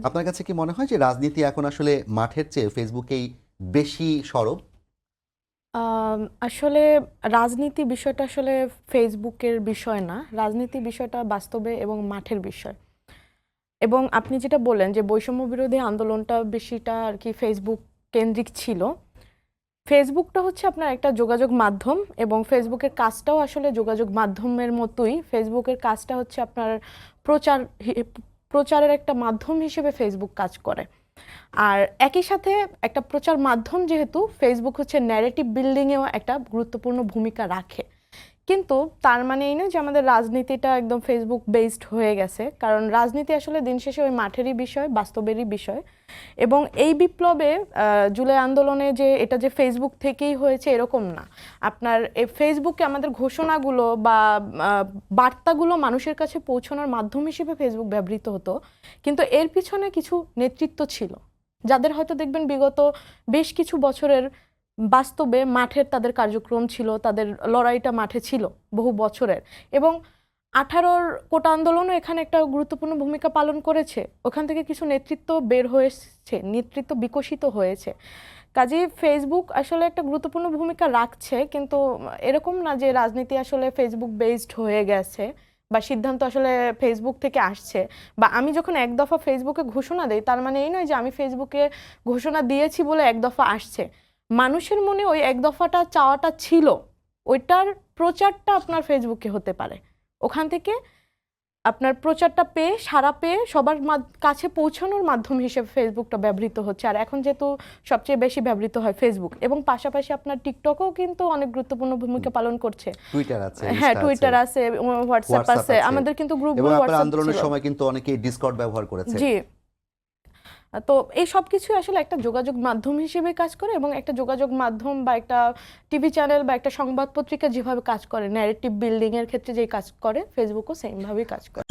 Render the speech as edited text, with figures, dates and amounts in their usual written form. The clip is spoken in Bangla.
আপনার কাছে কি মনে হয় যে রাজনীতি এখন আসলে মাঠের চেয়ে ফেসবুকেই বেশি সরব? আসলে রাজনীতি বিষয়টা আসলে ফেসবুকের বিষয় না। রাজনীতি বিষয়টা বাস্তবে এবং মাঠের বিষয়। এবং আপনি যেটা বললেন যে বৈষম্য বিরোধী আন্দোলনটা বেশিটা আর কি ফেসবুক কেন্দ্রিক ছিল। ফেসবুকটা হচ্ছে আপনার একটা যোগাযোগ মাধ্যম এবং ফেসবুকের কাজটাও আসলে যোগাযোগ মাধ্যমের মতোই। ফেসবুকের কাজটা হচ্ছে আপনার প্রচার প্রচারের একটা মাধ্যম হিসেবে ফেসবুক কাজ করে। আর একই সাথে একটা প্রচার মাধ্যম যেহেতু ফেসবুক হচ্ছে ন্যারেটিভ বিল্ডিংয়েও একটা গুরুত্বপূর্ণ ভূমিকা রাখে। কিন্তু তার মানে এই নয় যে আমাদের রাজনীতিটা একদম ফেসবুক বেসড হয়ে গেছে, কারণ রাজনীতি আসলে দিন শেষে ওই মাঠেরই বিষয়, বাস্তবেরই বিষয়। এবং এই বিপ্লবে জুলাই আন্দোলনে যে এটা যে ফেসবুক থেকেই হয়েছে এরকম না। আপনার এই ফেসবুকে আমাদের ঘোষণাগুলো বা বার্তাগুলো মানুষের কাছে পৌঁছানোর মাধ্যম হিসেবে ফেসবুক ব্যবহৃত হতো, কিন্তু এর পিছনে কিছু নেতৃত্ব ছিল যাদের হয়তো দেখবেন বিগত বেশ কিছু বছরের বাস্তবে মাঠের তাদের কার্যক্রম ছিল, তাদের লড়াইটা মাঠে ছিল বহু বছরের। এবং 18-র কোটা আন্দোলনও এখানে একটা গুরুত্বপূর্ণ ভূমিকা পালন করেছে। ওখান থেকে কিছু নেতৃত্ব বের হয়েছে, নেতৃত্ব বিকশিত হয়েছে। কাজেই ফেসবুক আসলে একটা গুরুত্বপূর্ণ ভূমিকা রাখছে, কিন্তু এরকম না যে রাজনীতি আসলে ফেসবুক বেসড হয়ে গেছে বা সিদ্ধান্ত আসলে ফেসবুক থেকে আসছে। বা আমি যখন এক দফা ফেসবুকে ঘোষণা দেই তার মানে এই নয় যে আমি ফেসবুকে ঘোষণা দিয়েছি বলে এক দফা আসছে। মানুষের মনে ওই এক দফাটা চাওয়াটা ছিল, ওইটার প্রচারটা আপনার ফেসবুকে হতে পারে। ওখান থেকে আপনার প্রচারটা পেয়ে, সাড়া পেয়ে সবার কাছে পৌঁছানোর মাধ্যম হিসেবে ফেসবুকটা ব্যবহৃত হচ্ছে। আর এখন যেহেতু সবচেয়ে বেশি ব্যবহৃত হয় ফেসবুক, এবং পাশাপাশি আপনার টিকটকও কিন্তু অনেক গুরুত্বপূর্ণ ভূমিকা পালন করছে। টুইটার আছে, হ্যাঁ, ইনস্টা আছে, টুইটার আছে, হোয়াটসঅ্যাপ হোয়াটসঅ্যাপ আছে, আছে আমাদের কিন্তু এবং গ্রুপগুলো আপনার হোয়াটসঅ্যাপ ছিল। আন্দোলনের সময় কিন্তু অনেকেই ডিসকর্ড ব্যবহার করেছে। জি। তো এই সব কিছু আসলে একটা যোগাযোগ মাধ্যম হিসেবে কাজ করে, এবং একটা যোগাযোগ মাধ্যম বা একটা টিভি চ্যানেল বা একটা সংবাদ পত্রিকা যেভাবে কাজ করে ন্যারেটিভ বিল্ডিং এর ক্ষেত্রে যে কাজ করে, ফেসবুকও সেম ভাবেই কাজ করে।